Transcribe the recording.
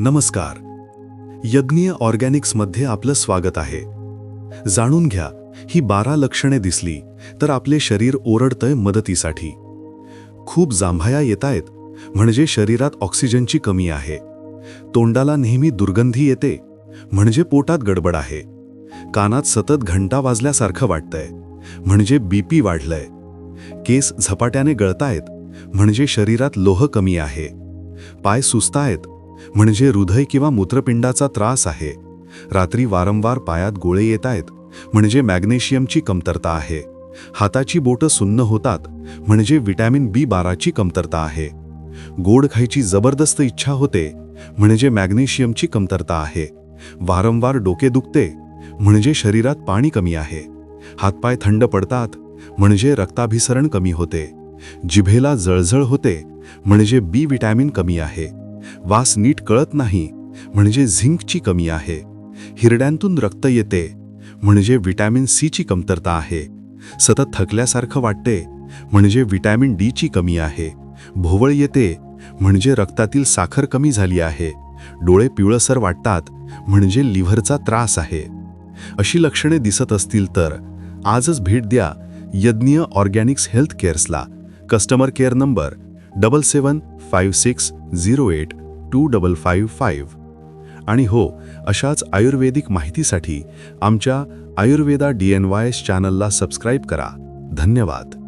नमस्कार. यज्ञ ऑर्गॅनिक्समध्ये आपलं स्वागत आहे. जाणून घ्या, ही 12 लक्षणे दिसली तर आपले शरीर ओरडतंय मदतीसाठी. खूप जांभया येतायत म्हणजे शरीरात ऑक्सिजनची कमी आहे. तोंडाला नेहमी दुर्गंधी येते म्हणजे पोटात गडबड आहे. कानात सतत घंटा वाजल्यासारखं वाटतंय म्हणजे बीपी वाढलंय. केस झपाट्याने गळतायत म्हणजे शरीरात लोह कमी आहे. पाय सुस्तायत म्हणजे हृदय किंवा मूत्रपिंडाचा त्रास आहे. रात्री वारंवार पायात गोळे येतायत म्हणजे मॅग्नेशियमची कमतरता आहे. हाताची बोटं सुन्न होतात म्हणजे व्हिटॅमिन B12ची कमतरता आहे. गोड खायची जबरदस्त इच्छा होते म्हणजे मॅग्नेशियमची कमतरता आहे. वारंवार डोके दुखते म्हणजे शरीरात पाणी कमी आहे. हातपाय थंड पडतात म्हणजे रक्ताभिसरण कमी होते. जिभेला जळजळ होते म्हणजे बी विटॅमिन कमी आहे. वास नीट कळत नाही म्हणजे झिंकची कमी आहे. हिरड्यांतून रक्त येते म्हणजे व्हिटॅमिन Cची कमतरता आहे. सतत थकल्यासारखं वाटते म्हणजे व्हिटॅमिन Dची कमी आहे. भोवळ येते म्हणजे रक्तातील साखर कमी झाली आहे. डोळे पिवळसर वाटतात म्हणजे लिव्हरचा त्रास आहे. अशी लक्षणे दिसत असतील तर आजच भेट द्या यज्ञ ऑर्गॅनिक्स हेल्थ केअर्सला. Customer care number 7756082555. आणि हो, अशाच आयुर्वेदिक माहितीसाठी आमच्या आयुर्वेदा DNYS चॅनलला सबस्क्राईब करा. धन्यवाद.